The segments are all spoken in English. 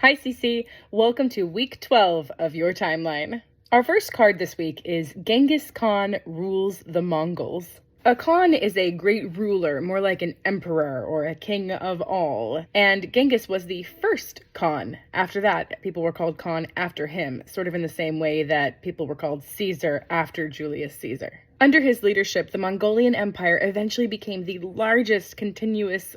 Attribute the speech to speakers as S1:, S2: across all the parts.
S1: Hi Cece, welcome to week 12 of your timeline. Our first card this week is Genghis Khan rules the Mongols. A Khan is a great ruler, more like an emperor or a king of all. And Genghis was the first Khan. After that, people were called Khan after him, sort of in the same way that people were called Caesar after Julius Caesar. Under his leadership, the Mongolian Empire eventually became the largest contiguous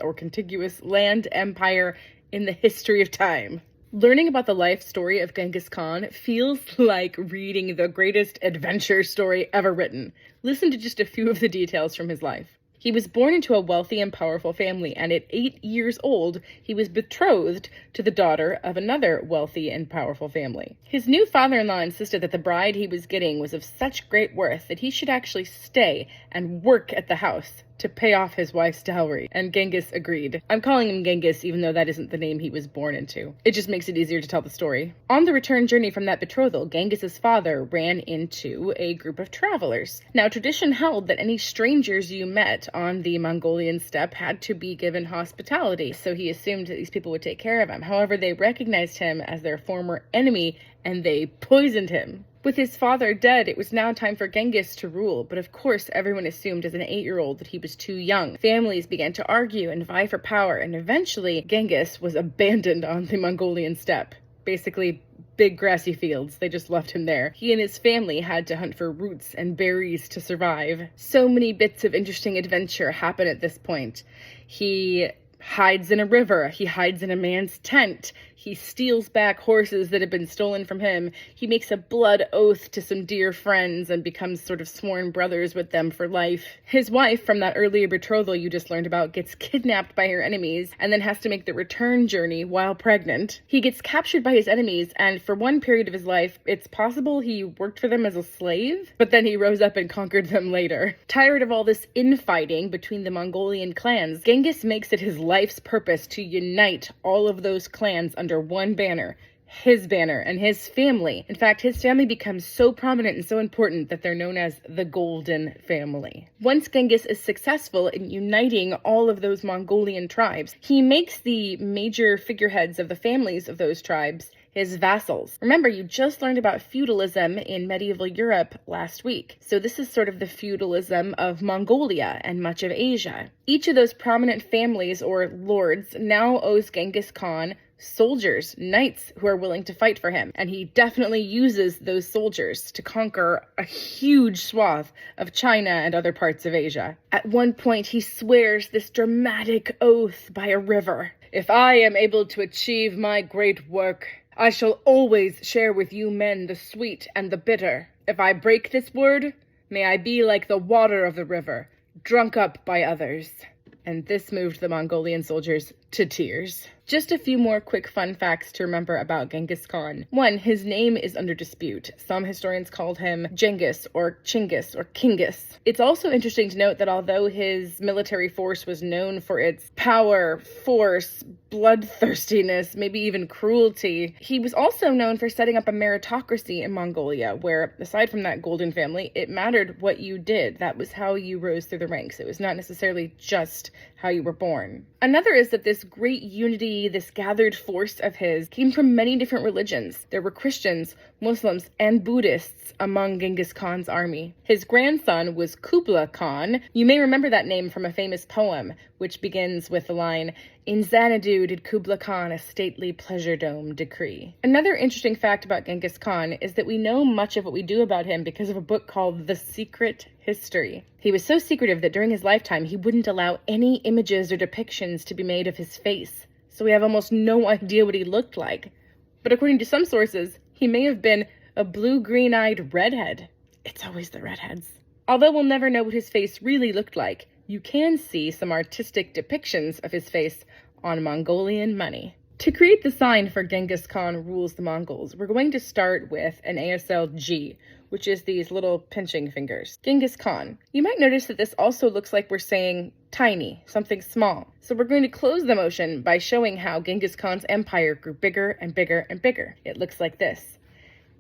S1: land empire in the history of time. Learning about the life story of Genghis Khan feels like reading the greatest adventure story ever written. Listen to just a few of the details from his life. He was born into a wealthy and powerful family, and at 8 years old, he was betrothed to the daughter of another wealthy and powerful family. His new father-in-law insisted that the bride he was getting was of such great worth that he should actually stay and work at the house to pay off his wife's dowry, and Genghis agreed. I'm calling him Genghis even though that isn't the name he was born into. It just makes it easier to tell the story. On the return journey from that betrothal, Genghis's father ran into a group of travelers. Now, tradition held that any strangers you met on the Mongolian steppe had to be given hospitality, so he assumed that these people would take care of him. However, they recognized him as their former enemy, and they poisoned him. With his father dead, it was now time for Genghis to rule, but of course everyone assumed as an 8-year-old that he was too young. Families began to argue and vie for power, and eventually Genghis was abandoned on the Mongolian steppe. Basically, big grassy fields. They just left him there. He and his family had to hunt for roots and berries to survive. So many bits of interesting adventure happen at this point. He hides in a river. He hides in a man's tent. He steals back horses that have been stolen from him. He makes a blood oath to some dear friends and becomes sort of sworn brothers with them for life. His wife from that earlier betrothal you just learned about gets kidnapped by her enemies and then has to make the return journey while pregnant. He gets captured by his enemies, and for one period of his life, it's possible he worked for them as a slave, but then he rose up and conquered them later. Tired of all this infighting between the Mongolian clans, Genghis makes it his life's purpose to unite all of those clans under one banner, his banner, and his family. In fact, his family becomes so prominent and so important that they're known as the Golden Family. Once Genghis is successful in uniting all of those Mongolian tribes, he makes the major figureheads of the families of those tribes his vassals. Remember, you just learned about feudalism in medieval Europe last week. So this is sort of the feudalism of Mongolia and much of Asia. Each of those prominent families or lords now owes Genghis Khan soldiers, knights who are willing to fight for him. And he definitely uses those soldiers to conquer a huge swath of China and other parts of Asia. At one point, he swears this dramatic oath by a river. If I am able to achieve my great work, I shall always share with you men the sweet and the bitter. If I break this word, may I be like the water of the river, drunk up by others. And this moved the Mongolian soldiers to tears. Just a few more quick fun facts to remember about Genghis Khan. 1, his name is under dispute. Some historians called him Genghis or Chinggis or Kingis. It's also interesting to note that although his military force was known for its power, force, bloodthirstiness, maybe even cruelty, he was also known for setting up a meritocracy in Mongolia, where, aside from that golden family, it mattered what you did. That was how you rose through the ranks. It was not necessarily just how you were born. Another is that this great unity, this gathered force of his, came from many different religions. There were Christians, Muslims, and Buddhists among Genghis Khan's army. His grandson was Kublai Khan. You may remember that name from a famous poem, which begins with the line, "In Xanadu did Kublai Khan a stately pleasure dome decree." Another interesting fact about Genghis Khan is that we know much of what we do about him because of a book called The Secret History. He was so secretive that during his lifetime, he wouldn't allow any images or depictions to be made of his face. So we have almost no idea what he looked like. But according to some sources, he may have been a blue-green-eyed redhead. It's always the redheads. Although we'll never know what his face really looked like, you can see some artistic depictions of his face on Mongolian money. To create the sign for Genghis Khan rules the Mongols, we're going to start with an ASL G, which is these little pinching fingers. Genghis Khan. You might notice that this also looks like we're saying tiny, something small. So we're going to close the motion by showing how Genghis Khan's empire grew bigger and bigger and bigger. It looks like this.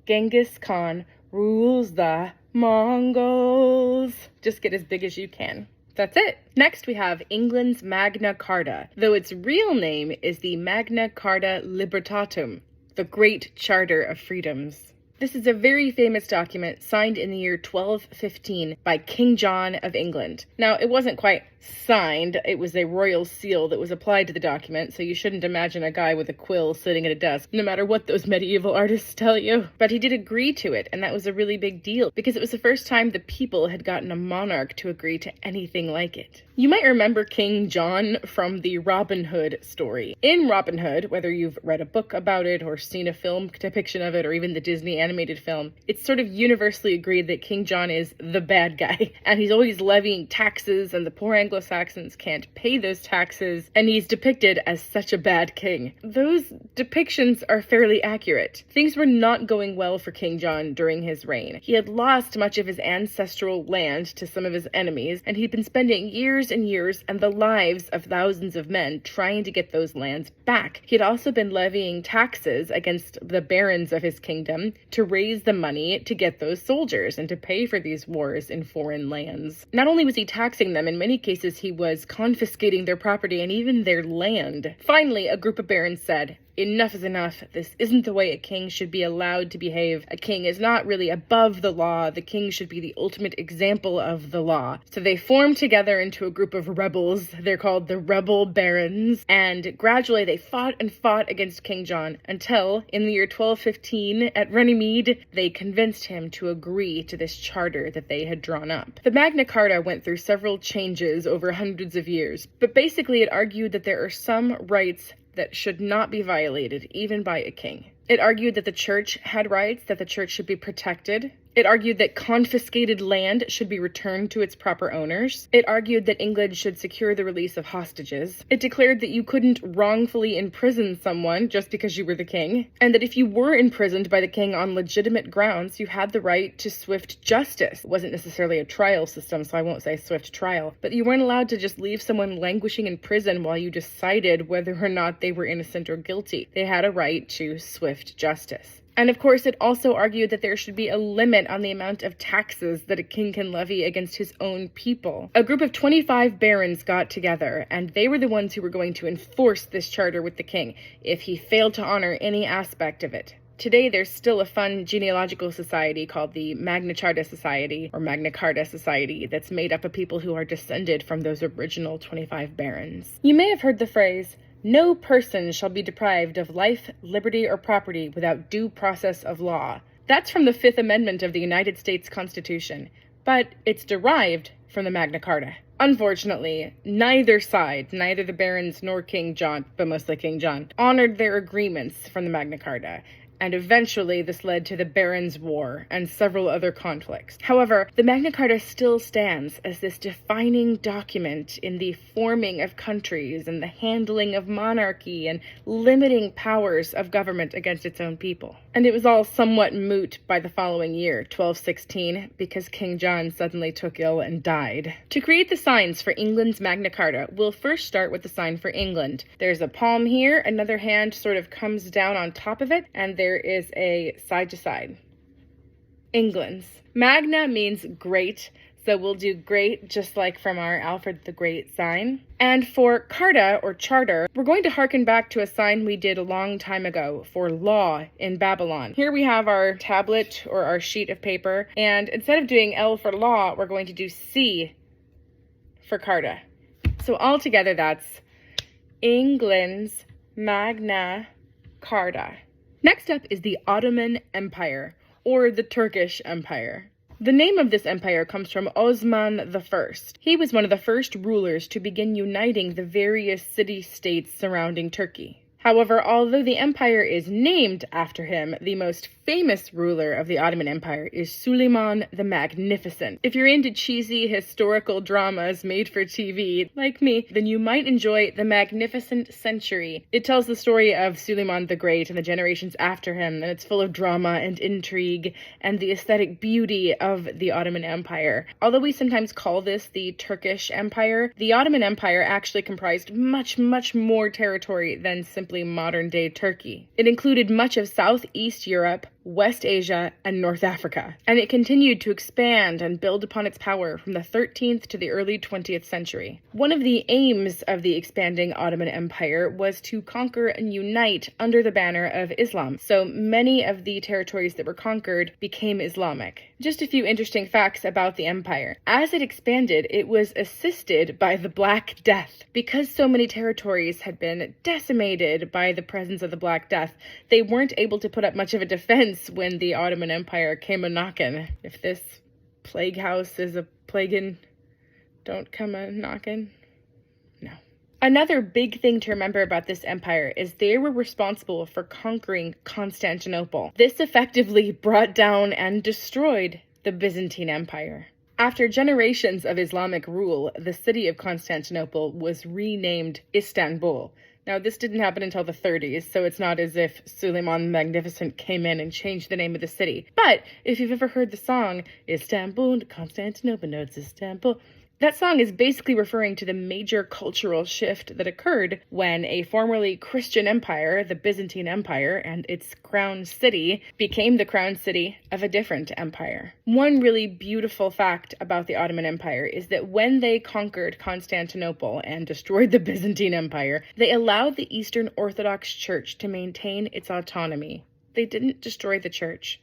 S1: Genghis Khan rules the Mongols. Just get as big as you can. That's it. Next, we have England's Magna Carta, though its real name is the Magna Carta Libertatum, the Great Charter of Freedoms. This is a very famous document signed in the year 1215 by King John of England. Now, it wasn't quite signed. It was a royal seal that was applied to the document, so you shouldn't imagine a guy with a quill sitting at a desk, no matter what those medieval artists tell you. But he did agree to it, and that was a really big deal, because it was the first time the people had gotten a monarch to agree to anything like it. You might remember King John from the Robin Hood story. In Robin Hood, whether you've read a book about it or seen a film depiction of it or even the Disney animated film, it's sort of universally agreed that King John is the bad guy, and he's always levying taxes, and the poor Anglo-Saxons can't pay those taxes, and he's depicted as such a bad king. Those depictions are fairly accurate. Things were not going well for King John during his reign. He had lost much of his ancestral land to some of his enemies, and he'd been spending years and years and the lives of thousands of men trying to get those lands back. He had also been levying taxes against the barons of his kingdom to raise the money to get those soldiers and to pay for these wars in foreign lands. Not only was he taxing them, in many cases he was confiscating their property and even their land. Finally, a group of barons said, "Enough is enough. This isn't the way a king should be allowed to behave. A king is not really above the law. The king should be the ultimate example of the law." So they formed together into a group of rebels. They're called the Rebel Barons. And gradually they fought and fought against King John until, in the year 1215, at Runnymede, they convinced him to agree to this charter that they had drawn up. The Magna Carta went through several changes over hundreds of years, but basically it argued that there are some rights that should not be violated, even by a king. It argued that the church had rights, that the church should be protected. It argued that confiscated land should be returned to its proper owners. It argued that England should secure the release of hostages. It declared that you couldn't wrongfully imprison someone just because you were the king, and that if you were imprisoned by the king on legitimate grounds, you had the right to swift justice. It wasn't necessarily a trial system, so I won't say swift trial, but you weren't allowed to just leave someone languishing in prison while you decided whether or not they were innocent or guilty. They had a right to swift justice. And of course, it also argued that there should be a limit on the amount of taxes that a king can levy against his own people. A group of 25 barons got together, and they were the ones who were going to enforce this charter with the king if he failed to honor any aspect of it. Today, there's still a fun genealogical society called the Magna Charta Society, or Magna Carta Society, that's made up of people who are descended from those original 25 barons. You may have heard the phrase, "No person shall be deprived of life, liberty, or property without due process of law." That's from the Fifth Amendment of the United States Constitution, but it's derived from the Magna Carta. Unfortunately, neither side, neither the barons nor King John, but mostly King John, honored their agreements from the Magna Carta. And eventually this led to the Barons' War and several other conflicts. However, the Magna Carta still stands as this defining document in the forming of countries and the handling of monarchy and limiting powers of government against its own people. And it was all somewhat moot by the following year, 1216, because King John suddenly took ill and died. To create the signs for England's Magna Carta, we'll first start with the sign for England. There's a palm here, another hand sort of comes down on top of it, and there is a side to side. England's. Magna means great, so we'll do great just like from our Alfred the Great sign. And for Carta, or charter, we're going to harken back to a sign we did a long time ago for law in Babylon. Here we have our tablet or our sheet of paper, and instead of doing L for law, we're going to do C for Carta. So altogether that's England's Magna Carta. Next up is the Ottoman Empire, or the Turkish Empire. The name of this empire comes from Osman I. He was one of the first rulers to begin uniting the various city-states surrounding Turkey. However, although the empire is named after him, the most famous ruler of the Ottoman Empire is Suleiman the Magnificent. If you're into cheesy historical dramas made for TV, like me, then you might enjoy The Magnificent Century. It tells the story of Suleiman the Great and the generations after him, and it's full of drama and intrigue and the aesthetic beauty of the Ottoman Empire. Although we sometimes call this the Turkish Empire, the Ottoman Empire actually comprised much, much more territory than simply modern-day Turkey. It included much of Southeast Europe, West Asia, and North Africa. And it continued to expand and build upon its power from the 13th to the early 20th century. One of the aims of the expanding Ottoman Empire was to conquer and unite under the banner of Islam. So many of the territories that were conquered became Islamic. Just a few interesting facts about the empire. As it expanded, it was assisted by the Black Death. Because so many territories had been decimated by the presence of the Black Death, they weren't able to put up much of a defense when the Ottoman Empire came a-knockin'. If this plague house is a plaguin', don't come a-knockin'. No. Another big thing to remember about this empire is they were responsible for conquering Constantinople. This effectively brought down and destroyed the Byzantine Empire. After generations of Islamic rule, the city of Constantinople was renamed Istanbul. Now, this didn't happen until the 30s, so it's not as if Suleiman the Magnificent came in and changed the name of the city. But if you've ever heard the song, Istanbul, Constantinople, no, it's Istanbul, that song is basically referring to the major cultural shift that occurred when a formerly Christian empire, the Byzantine Empire, and its crown city became the crown city of a different empire. One really beautiful fact about the Ottoman Empire is that when they conquered Constantinople and destroyed the Byzantine Empire, they allowed the Eastern Orthodox Church to maintain its autonomy. They didn't destroy the church.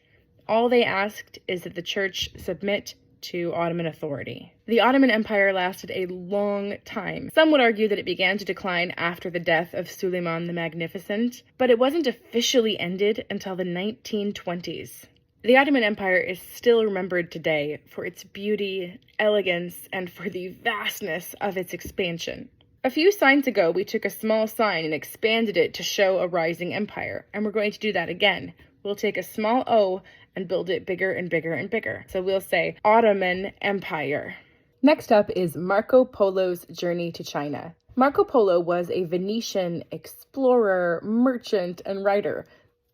S1: All they asked is that the church submit to Ottoman authority. The Ottoman Empire lasted a long time. Some would argue that it began to decline after the death of Suleiman the Magnificent, but it wasn't officially ended until the 1920s. The Ottoman Empire is still remembered today for its beauty, elegance, and for the vastness of its expansion. A few signs ago, we took a small sign and expanded it to show a rising empire, and we're going to do that again. We'll take a small O and build it bigger and bigger and bigger. So we'll say Ottoman Empire. Next up is Marco Polo's journey to China. Marco Polo was a Venetian explorer, merchant, and writer,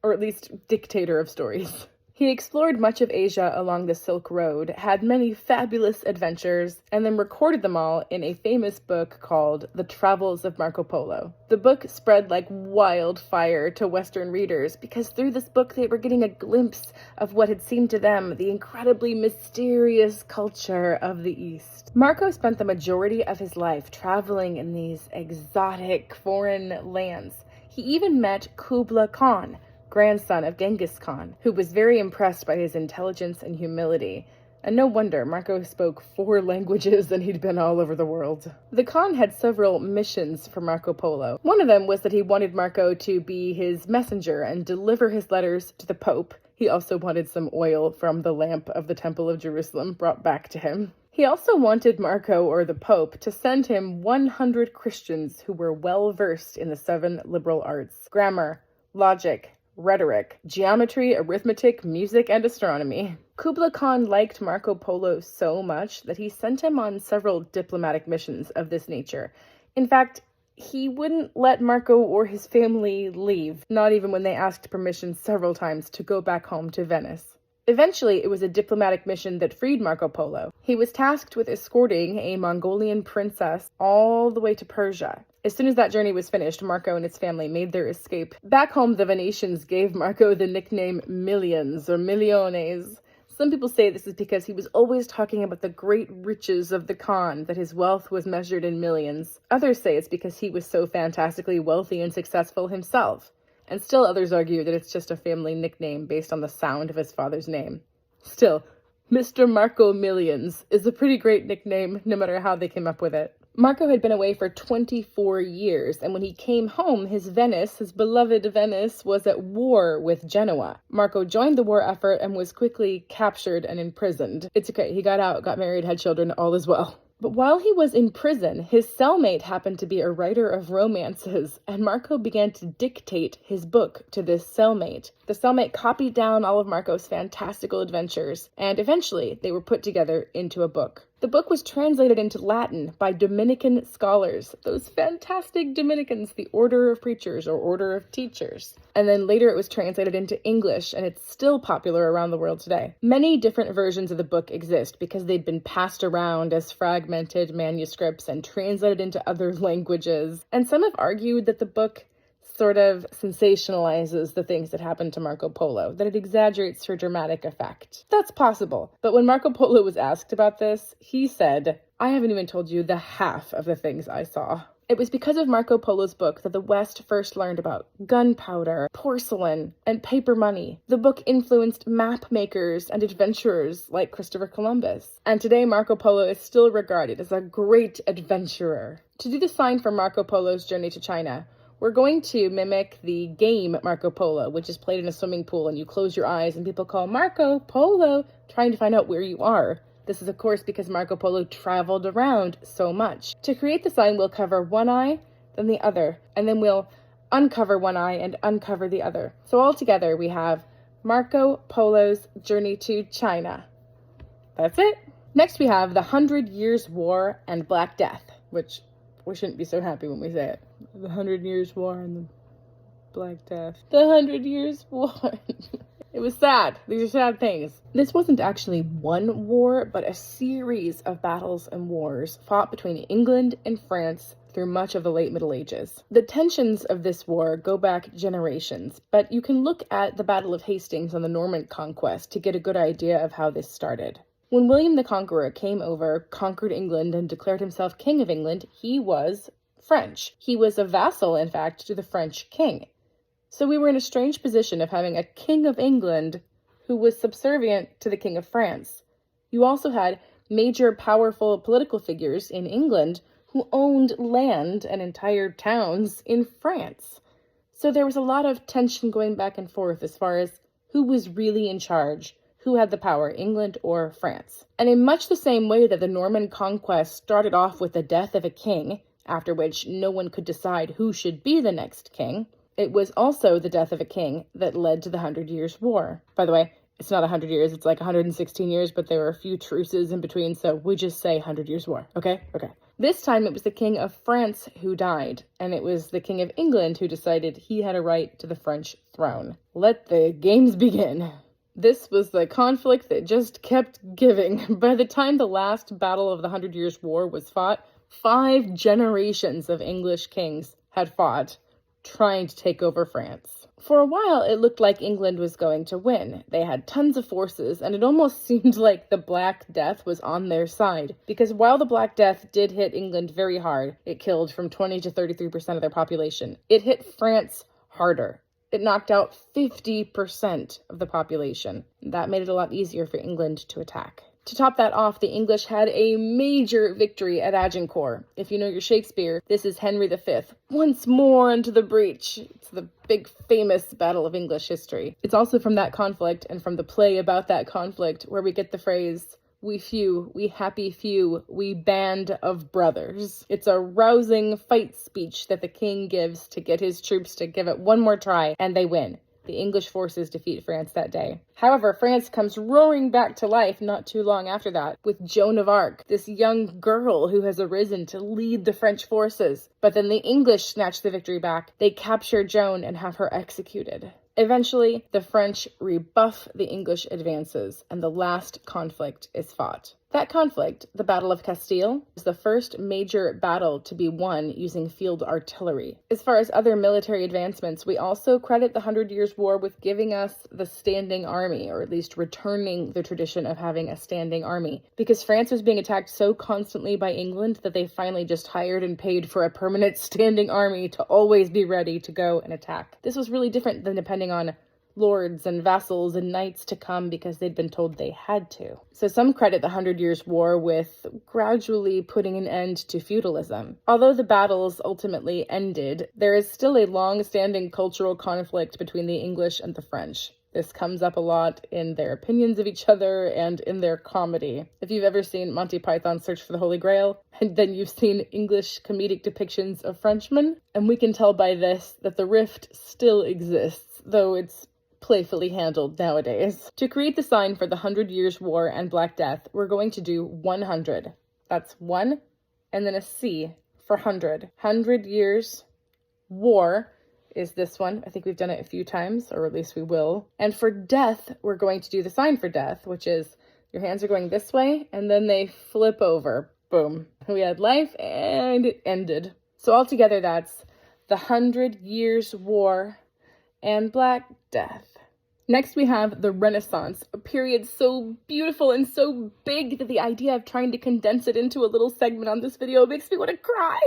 S1: or at least dictator of stories. He explored much of Asia along the Silk Road, had many fabulous adventures, and then recorded them all in a famous book called The Travels of Marco Polo. The book spread like wildfire to Western readers because through this book they were getting a glimpse of what had seemed to them the incredibly mysterious culture of the East. Marco spent the majority of his life traveling in these exotic foreign lands. He even met Kublai Khan, grandson of Genghis Khan, who was very impressed by his intelligence and humility. And no wonder, Marco spoke 4 languages and he'd been all over the world. The Khan had several missions for Marco Polo. One of them was that he wanted Marco to be his messenger and deliver his letters to the Pope. He also wanted some oil from the lamp of the Temple of Jerusalem brought back to him. He also wanted Marco, or the Pope, to send him 100 Christians who were well-versed in the 7 liberal arts: grammar, logic, rhetoric, geometry, arithmetic, music, and astronomy. Kublai Khan liked Marco Polo so much that he sent him on several diplomatic missions of this nature. In fact, he wouldn't let Marco or his family leave, not even when they asked permission several times to go back home to Venice. Eventually, it was a diplomatic mission that freed Marco Polo. He was tasked with escorting a Mongolian princess all the way to Persia. As soon as that journey was finished, Marco and his family made their escape. Back home, the Venetians gave Marco the nickname Millions or Miliones. Some people say this is because he was always talking about the great riches of the Khan, that his wealth was measured in millions. Others say it's because he was so fantastically wealthy and successful himself. And still others argue that it's just a family nickname based on the sound of his father's name. Still, Mr. Marco Millions is a pretty great nickname, no matter how they came up with it. Marco had been away for 24 years, and when he came home, his beloved Venice, was at war with Genoa. Marco joined the war effort and was quickly captured and imprisoned. It's okay, he got out, got married, had children, all is well. But while he was in prison, his cellmate happened to be a writer of romances, and Marco began to dictate his book to this cellmate. The cellmate copied down all of Marco's fantastical adventures, and eventually they were put together into a book. The book was translated into Latin by Dominican scholars, those fantastic Dominicans, the Order of Preachers or Order of Teachers. And then later it was translated into English, and it's still popular around the world today. Many different versions of the book exist because they'd been passed around as fragmented manuscripts and translated into other languages. And some have argued that the book sort of sensationalizes the things that happened to Marco Polo, that it exaggerates for dramatic effect. That's possible. But when Marco Polo was asked about this, he said, "I haven't even told you the half of the things I saw." It was because of Marco Polo's book that the West first learned about gunpowder, porcelain, and paper money. The book influenced map makers and adventurers like Christopher Columbus. And today Marco Polo is still regarded as a great adventurer. To do the sign for Marco Polo's journey to China, we're going to mimic the game Marco Polo, which is played in a swimming pool, and you close your eyes and people call Marco Polo, trying to find out where you are. This is, of course, because Marco Polo traveled around so much. To create the sign, we'll cover one eye, then the other, and then we'll uncover one eye and uncover the other. So all together, we have Marco Polo's journey to China. That's it. Next, we have the 100 Years' War and Black Death, which we shouldn't be so happy when we say it. The 100 Years' War and the Black Death. The 100 Years' War. It was sad. These are sad things. This wasn't actually one war, but a series of battles and wars fought between England and France through much of the late Middle Ages. The tensions of this war go back generations, but you can look at the Battle of Hastings on the Norman Conquest to get a good idea of how this started. When William the Conqueror came over, conquered England, and declared himself King of England, he was French. He was a vassal, in fact, to the French king. So we were in a strange position of having a king of England who was subservient to the king of France. You also had major powerful political figures in England who owned land and entire towns in France. So there was a lot of tension going back and forth as far as who was really in charge, who had the power, England or France. And in much the same way that the Norman conquest started off with the death of a king, after which no one could decide who should be the next king, it was also the death of a king that led to the 100 Years' War. By the way, it's not 100 years, it's like 116 years, but there were a few truces in between, so we just say 100 Years' War, okay? Okay. This time it was the King of France who died, and it was the King of England who decided he had a right to the French throne. Let the games begin. This was the conflict that just kept giving. By the time the last battle of the 100 Years' War was fought, 5 generations of English kings had fought, trying to take over France. For a while, it looked like England was going to win. They had tons of forces, and it almost seemed like the Black Death was on their side. Because while the Black Death did hit England very hard, it killed from 20 to 33% of their population. It hit France harder. It knocked out 50% of the population. That made it a lot easier for England to attack. To top that off, the English had a major victory at Agincourt. If you know your Shakespeare, this is Henry V. Once more into the breach. It's the big famous battle of English history. It's also from that conflict and from the play about that conflict where we get the phrase, "We few, we happy few, we band of brothers." It's a rousing fight speech that the king gives to get his troops to give it one more try, and they win. The English forces defeat France that day. However, France comes roaring back to life not too long after that, with Joan of Arc, this young girl who has arisen to lead the French forces. But then the English snatch the victory back. They capture Joan and have her executed. Eventually, the French rebuff the English advances, and the last conflict is fought. That conflict, the Battle of Castile, is the first major battle to be won using field artillery. As far as other military advancements, we also credit the 100 Years' War with giving us the standing army, or at least returning the tradition of having a standing army. Because France was being attacked so constantly by England that they finally just hired and paid for a permanent standing army to always be ready to go and attack. This was really different than depending on lords and vassals and knights to come because they'd been told they had to. So some credit the 100 Years' War with gradually putting an end to feudalism. Although the battles ultimately ended, there is still a long-standing cultural conflict between the English and the French. This comes up a lot in their opinions of each other and in their comedy. If you've ever seen Monty Python's Search for the Holy Grail, and then you've seen English comedic depictions of Frenchmen, and we can tell by this that the rift still exists, though it's playfully handled nowadays. To create the sign for the 100 Years' War and Black Death, we're going to do 100. That's 1 and then a C for 100. 100 Years War is this one. I think we've done it a few times, or at least we will. And for death, we're going to do the sign for death, which is your hands are going this way and then they flip over. Boom. We had life and it ended. So altogether, that's the 100 Years' War, and Black Death. Next we have the Renaissance, a period so beautiful and so big that the idea of trying to condense it into a little segment on this video makes me want to cry,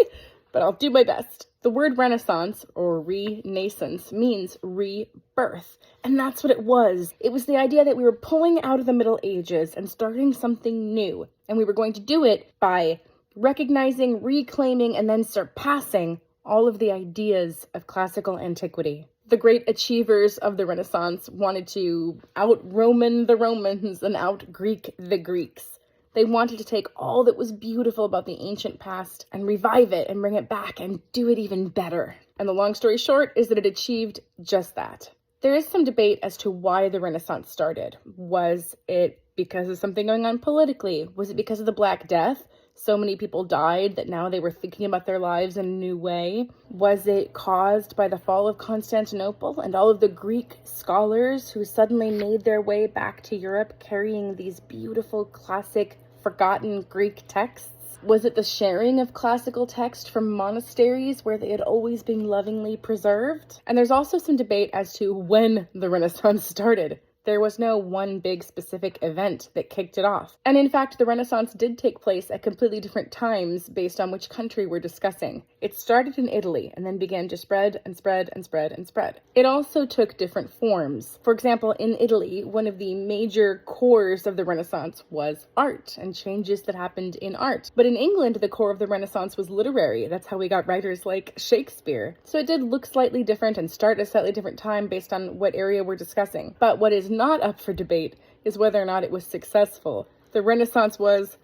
S1: but I'll do my best. The word Renaissance, or renaissance, means rebirth, and that's what it was. It was the idea that we were pulling out of the Middle Ages and starting something new, and we were going to do it by recognizing, reclaiming, and then surpassing all of the ideas of classical antiquity. The great achievers of the Renaissance wanted to out-Roman the Romans and out-Greek the Greeks. They wanted to take all that was beautiful about the ancient past and revive it and bring it back and do it even better. And the long story short is that it achieved just that. There is some debate as to why the Renaissance started. Was it because of something going on politically? Was it because of the Black Death? So many people died that now they were thinking about their lives in a new way. Was it caused by the fall of Constantinople and all of the Greek scholars who suddenly made their way back to Europe carrying these beautiful, classic, forgotten Greek texts? Was it the sharing of classical text from monasteries where they had always been lovingly preserved? And there's also some debate as to when the Renaissance started. There was no one big specific event that kicked it off. And in fact, the Renaissance did take place at completely different times based on which country we're discussing. It started in Italy and then began to spread and spread and spread and spread. It also took different forms. For example, in Italy, one of the major cores of the Renaissance was art and changes that happened in art. But in England, the core of the Renaissance was literary. That's how we got writers like Shakespeare. So it did look slightly different and start at a slightly different time based on what area we're discussing. But what is not up for debate is whether or not it was successful. The Renaissance was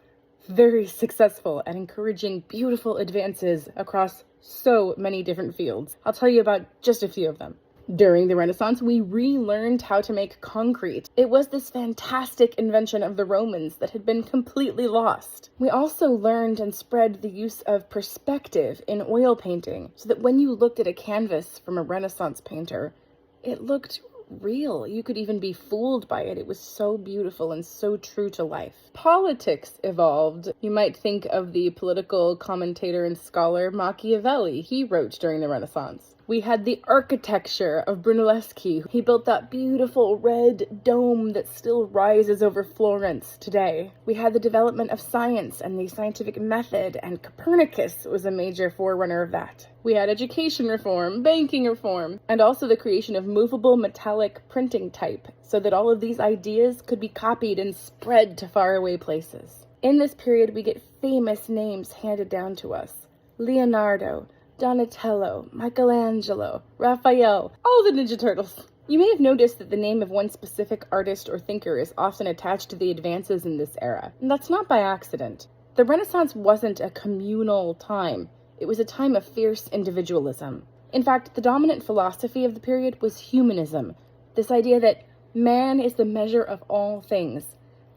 S1: very successful at encouraging beautiful advances across so many different fields. I'll tell you about just a few of them. During the Renaissance, we relearned how to make concrete. It was this fantastic invention of the Romans that had been completely lost. We also learned and spread the use of perspective in oil painting, so that when you looked at a canvas from a Renaissance painter, it looked real. You could even be fooled by it. It was so beautiful and so true to life. Politics evolved. You might think of the political commentator and scholar Machiavelli. He wrote during the Renaissance. We had the architecture of Brunelleschi. He built that beautiful red dome that still rises over Florence today. We had the development of science and the scientific method, and Copernicus was a major forerunner of that. We had education reform, banking reform, and also the creation of movable metallic printing type, so that all of these ideas could be copied and spread to faraway places. In this period, we get famous names handed down to us. Leonardo, Donatello, Michelangelo, Raphael, all the Ninja Turtles. You may have noticed that the name of one specific artist or thinker is often attached to the advances in this era, and that's not by accident. The Renaissance wasn't a communal time. It was a time of fierce individualism. In fact, the dominant philosophy of the period was humanism, this idea that man is the measure of all things,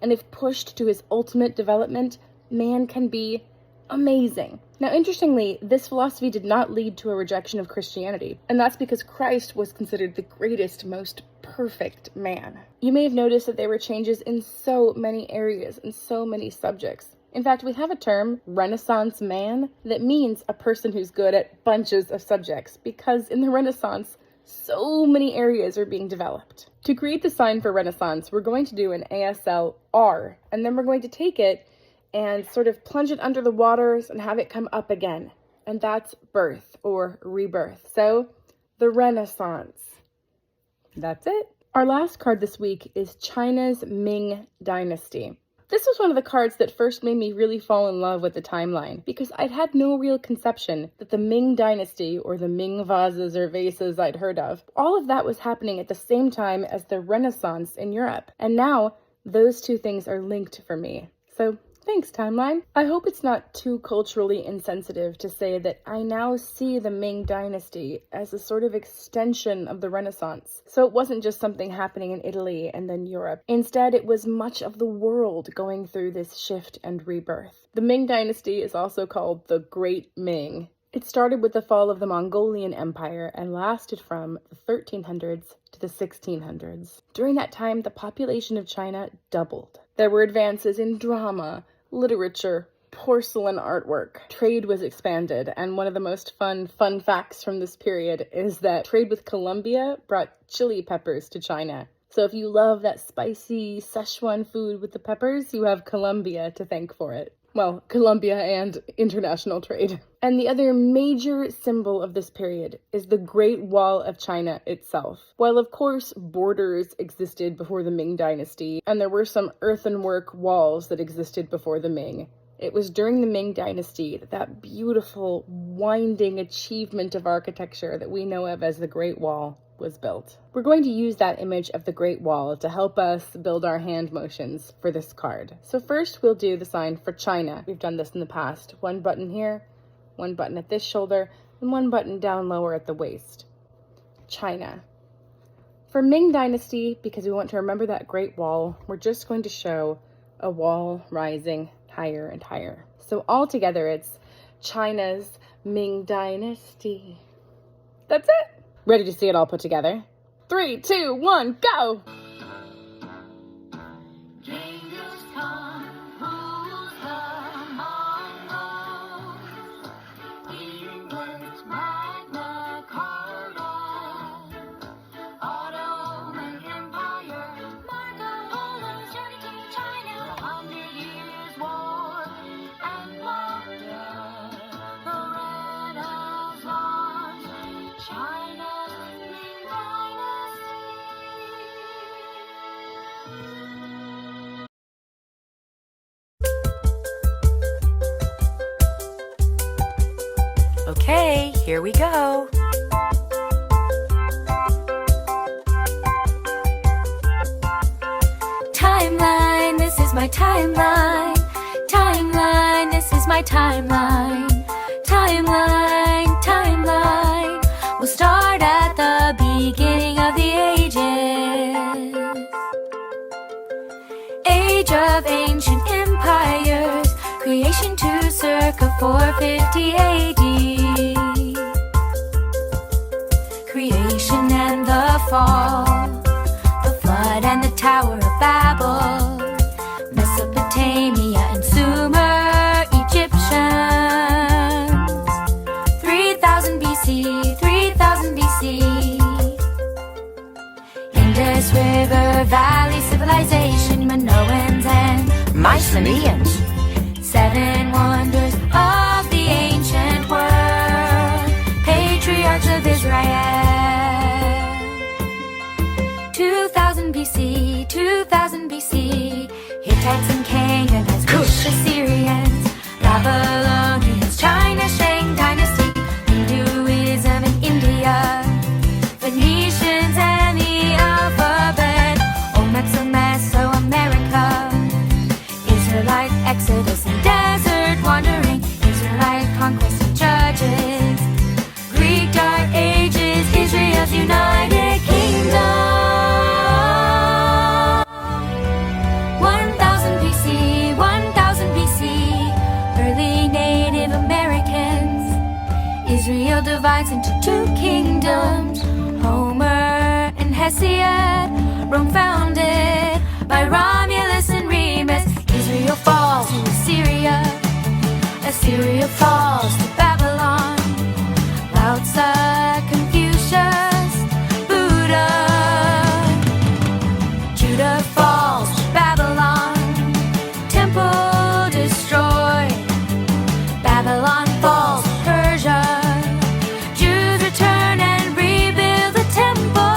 S1: and if pushed to his ultimate development, man can be amazing. Now, interestingly, this philosophy did not lead to a rejection of Christianity, and that's because Christ was considered the greatest, most perfect man. You may have noticed that there were changes in so many areas and so many subjects. In fact, we have a term, Renaissance man, that means a person who's good at bunches of subjects, because in the Renaissance, so many areas are being developed. To create the sign for Renaissance, we're going to do an ASL-R, and then we're going to take it and sort of plunge it under the waters and have it come up again. And that's birth or rebirth. So, the Renaissance. That's it. Our last card this week is China's Ming Dynasty. This was one of the cards that first made me really fall in love with the timeline, because I'd had no real conception that the Ming Dynasty, or the Ming vases or vases I'd heard of, all of that was happening at the same time as the Renaissance in Europe. And now, those two things are linked for me. So, thanks, timeline. I hope it's not too culturally insensitive to say that I now see the Ming Dynasty as a sort of extension of the Renaissance. So it wasn't just something happening in Italy and then Europe. Instead, it was much of the world going through this shift and rebirth. The Ming Dynasty is also called the Great Ming. It started with the fall of the Mongolian Empire and lasted from the 1300s to the 1600s. During that time, the population of China doubled. There were advances in drama, literature, porcelain artwork. Trade was expanded, and one of the most fun facts from this period is that trade with Colombia brought chili peppers to China. So if you love that spicy Szechuan food with the peppers, you have Colombia to thank for it. Well, Colombia and international trade. And the other major symbol of this period is the Great Wall of China itself. While of course borders existed before the Ming Dynasty, and there were some earthenwork walls that existed before the Ming, it was during the Ming Dynasty that beautiful, winding achievement of architecture that we know of as the Great Wall was built. We're going to use that image of the Great Wall to help us build our hand motions for this card. So first we'll do the sign for China. We've done this in the past. One button here, one button at this shoulder, and one button down lower at the waist. China. For Ming Dynasty, because we want to remember that Great Wall, we're just going to show a wall rising higher and higher. So all together it's China's Ming Dynasty. That's it. Ready to see it all put together? 3, 2, 1, go!
S2: Genghis Khan rules the Mongols. England's Magna Carta. Ottoman Empire. Polo's journey to China. 100 Years' War and Magna. The Renaissance. China.
S3: Okay, here we go.
S2: Timeline, this is my timeline. Timeline, this is my timeline. Timeline, timeline. We'll start at the beginning of the ages. Age of ancient empires. Creation to circa 450 AD. Creation and the fall. The flood and the Tower of Babel. Mesopotamia and Sumer Egyptians. 3000 BC, 3000 BC. Indus River Valley Civilization. Minoans and
S3: Mycenaeans.
S2: 7 wonders of the ancient world. Patriarchs of Israel. 2000 BC, 2000 BC. Hittites and Canaanites, Kush, Assyrians, Babylonians, China, Shang Dynasty, Hinduism in India, Phoenicians and the alphabet, Olmecs of Mesoamerica, Israelite Exodus and desert wandering, Israelite conquest and judges, Greek Dark Ages, Israel's United Kingdom. 1000 BC, 1000 BC, early Native Americans. Israel divides into 2 kingdoms, Homer and Hesiod. Rome founded by Romulus and Remus. Israel falls to Assyria. Assyria falls to Babylon. Lao Tzu, Confucius, Buddha. Judah falls to Babylon. Temple destroyed. Babylon falls to Persia. Jews return and rebuild the temple.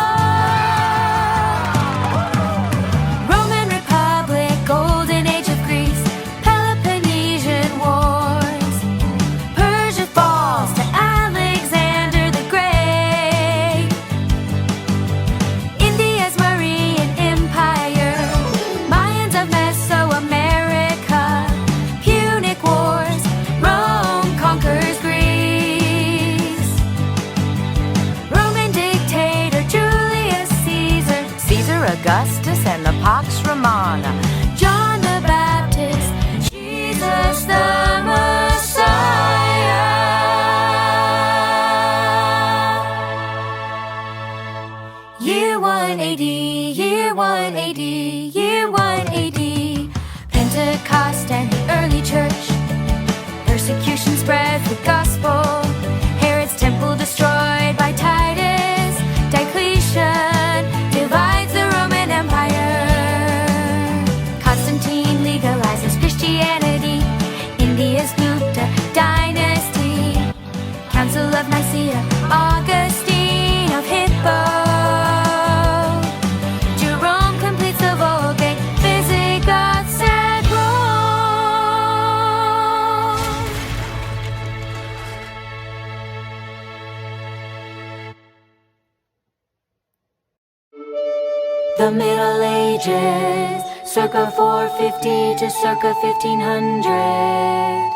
S2: Roman Republic, Golden Age of Greece, Peloponnesian Wars. Persia falls to Alexander the Great. India's Mauryan Empire, Mayans of Mesoamerica, Punic Wars, Rome conquers Greece. Roman dictator Julius Caesar,
S3: Caesar Augustus and the Pax Romana.
S2: John the Baptist, Jesus the Messiah. Year 1 AD, year 1 AD, year 1 AD. Pentecost and the early church. persecution spreads the gospel. Herod's temple destroyed by Titus. Diocletian divides the Roman Empire. Constantine legalizes Christianity. India's Gupta Dynasty. Council of Nicaea, Augustine of Hippo. Jerome completes the Vulgate. Visigoths at Rome. The Middle Ages, circa 450 to circa 1500.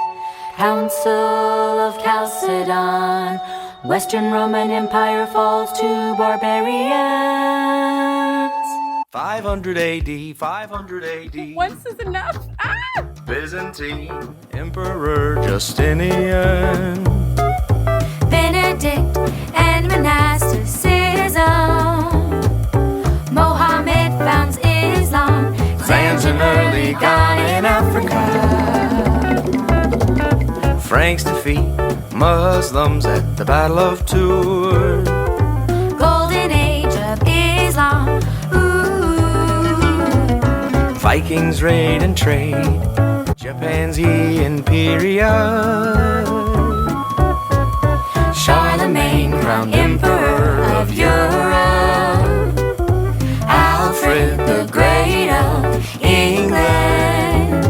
S2: Council of Chalcedon, Western Roman Empire falls to barbarians.
S4: 500 AD, 500 AD.
S1: Once is enough. Ah!
S4: Byzantine Emperor Justinian.
S2: Benedict and monasticism. Mohammed founds Islam.
S4: Clans in early Ghana in Africa. Franks defeat Muslims at the Battle of Tours.
S2: Golden Age of Islam. Ooh.
S4: Vikings raid and trade. Japan's Imperial.
S2: Charlemagne crowned Emperor of Europe. Alfred the Great of England.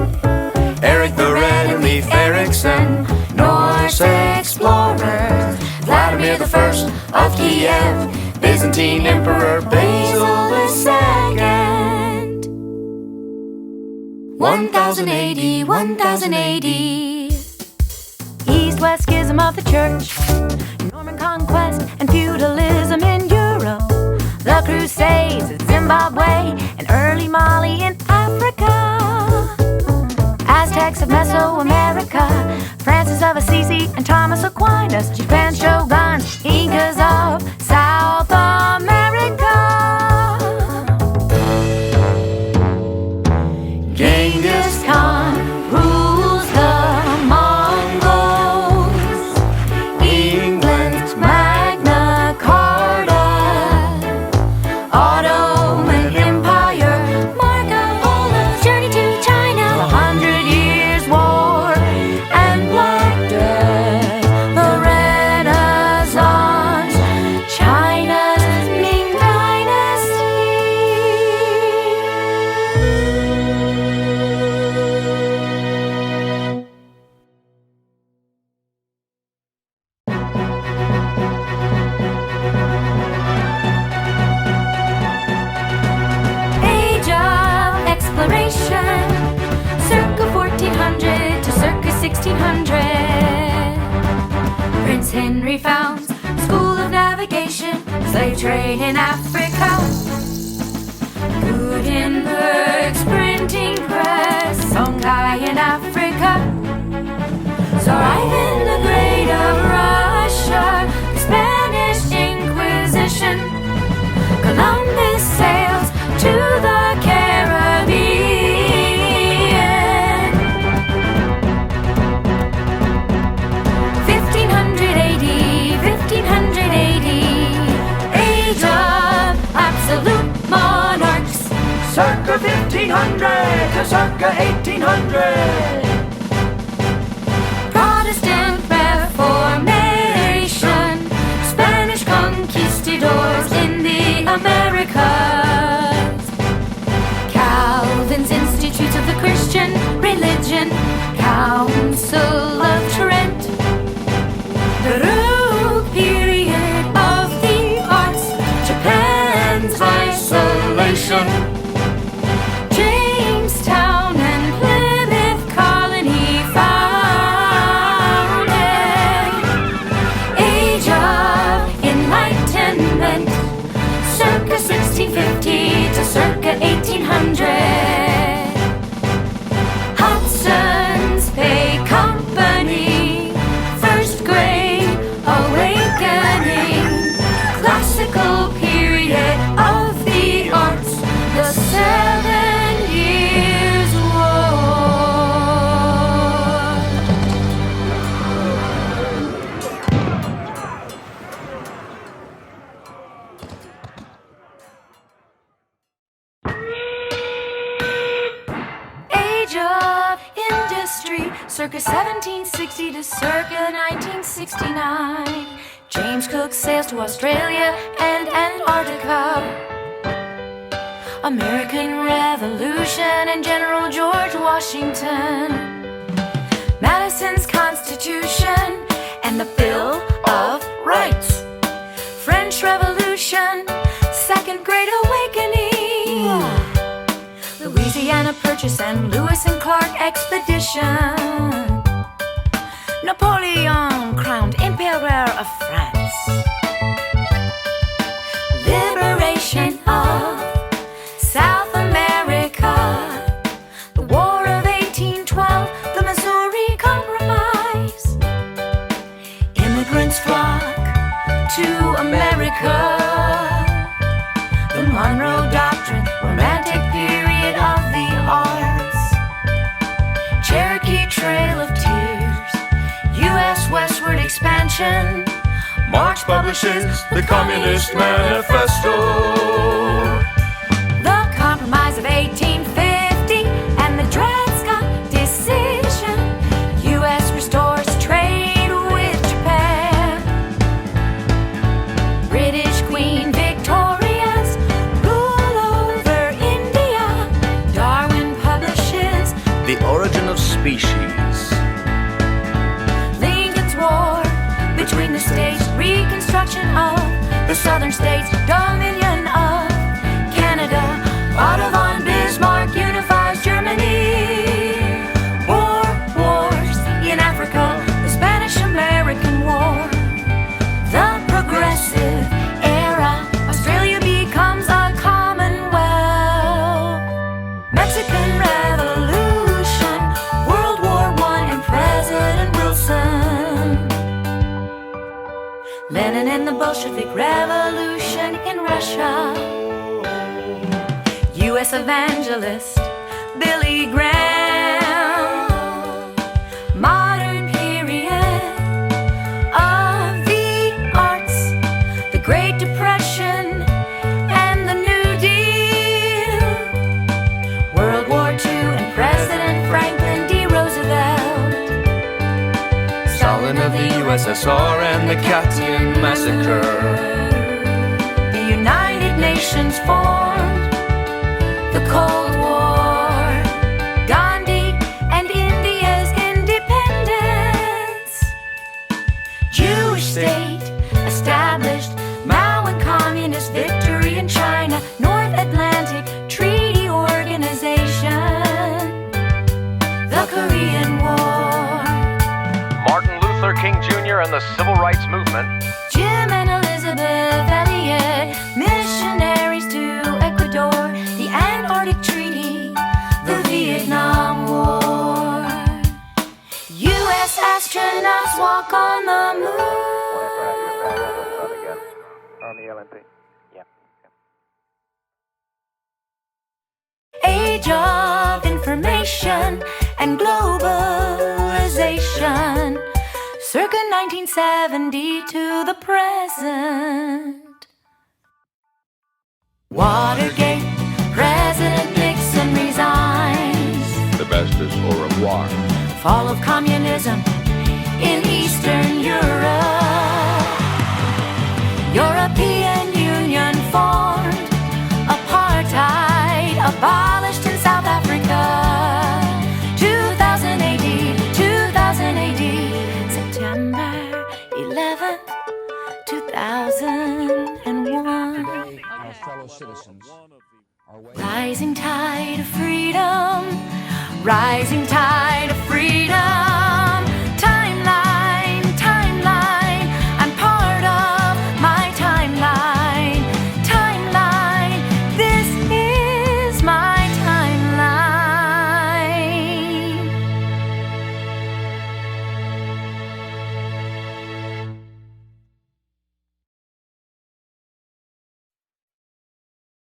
S4: Eric the Red and Leif Erikson.
S2: Norse explorers. Vladimir the First of Kiev.
S4: Byzantine Emperor
S2: Basil the Second. 1000 AD, 1000 AD.
S3: East-West schism of the church, Norman conquest and feudalism in Europe, the Crusades in Zimbabwe and early Mali in Africa, Aztecs of Mesoamerica, Francis of Assisi and Thomas Aquinas, Japan's shoguns, Incas of South America.
S2: Genghis Khan rules the Mongols. England's Magna Carta. Ottoman Empire. Marco Polo's journey to China. 100 Years' War and Black Death. The Renaissance. China's Ming Dynasty. Age of exploration, circa 1400 to circa 1600. Prince Henry founds School of Navigation, slave trade in Africa. Gutenberg's printing press, Songhai in Africa. Tsar Ivan the Great of Russia, the Spanish Inquisition. Columbus sails to the Caribbean. 1500 AD, 1500 AD. Age of absolute monarchs.
S4: circa 1500 to circa 1800.
S2: Protestant Reformation. Spanish conquistadors in the Americas. Calvin's Institutes of the Christian Religion. Council of Trent. The Baroque period of the arts. Japan's isolation. Jamestown and Plymouth colony founded. Age of Enlightenment, circa 1600.
S3: country, circa 1760 to circa 1969. James Cook sails to Australia and Antarctica. American Revolution and General George Washington. Madison's Constitution and the Bill of Rights. French Revolution, Second Great Awakening. Louisiana Purchase and Lewis and Clark Expedition. Napoleon crowned Emperor of France. Liberation of South America. The War of 1812, the Missouri Compromise. Immigrants flock to America. The Monroe Doctrine, romantic period of the arts. Cherokee Trail of Tears, U.S. westward expansion.
S4: Marx publishes the Communist Manifesto.
S3: The Compromise of 1850 and the Dred Scott Decision. U.S. restores trade with Japan. British Queen Victoria's rule over India. Darwin publishes
S4: The Origin of Species.
S3: Lincoln's War between the states. Reconstruction of the southern states. Dominion of Canada. Otto von Bismarck unifies Germany. Wars in Africa. The Spanish-American War. The Progressive Era. Australia becomes a commonwealth. Mexican Revolution. World War I and President Wilson. Lenin and the Bolshevik Revolution in Russia. U.S. evangelist Billy Graham. Modern period of the arts. The Great Depression and the New Deal. World War II and President Franklin D. Roosevelt.
S4: Stalin of the USSR and the Katyn Massacre.
S3: The United Nations formed. The Cold War. Gandhi and India's independence. Jewish state established. Mao and communist victory in China. North Atlantic Treaty Organization. The Korean War.
S5: Martin Luther King Jr. and the Civil Rights Movement.
S3: Jim and Elizabeth Elliot, missionaries to Ecuador, the Antarctic Treaty, the Vietnam War. U.S. astronauts walk on the moon.
S5: On the LNP. Yeah.
S3: Age of information and globalization. Circa 1970 to the present. Watergate, President Nixon resigns.
S6: The best is au revoir.
S3: Fall of communism in Eastern Europe. European Union formed. Apartheid abolished in South Africa. 2000 AD, September 11th, 2001.
S7: Our fellow citizens are waiting.
S3: Rising tide of freedom, rising tide of freedom.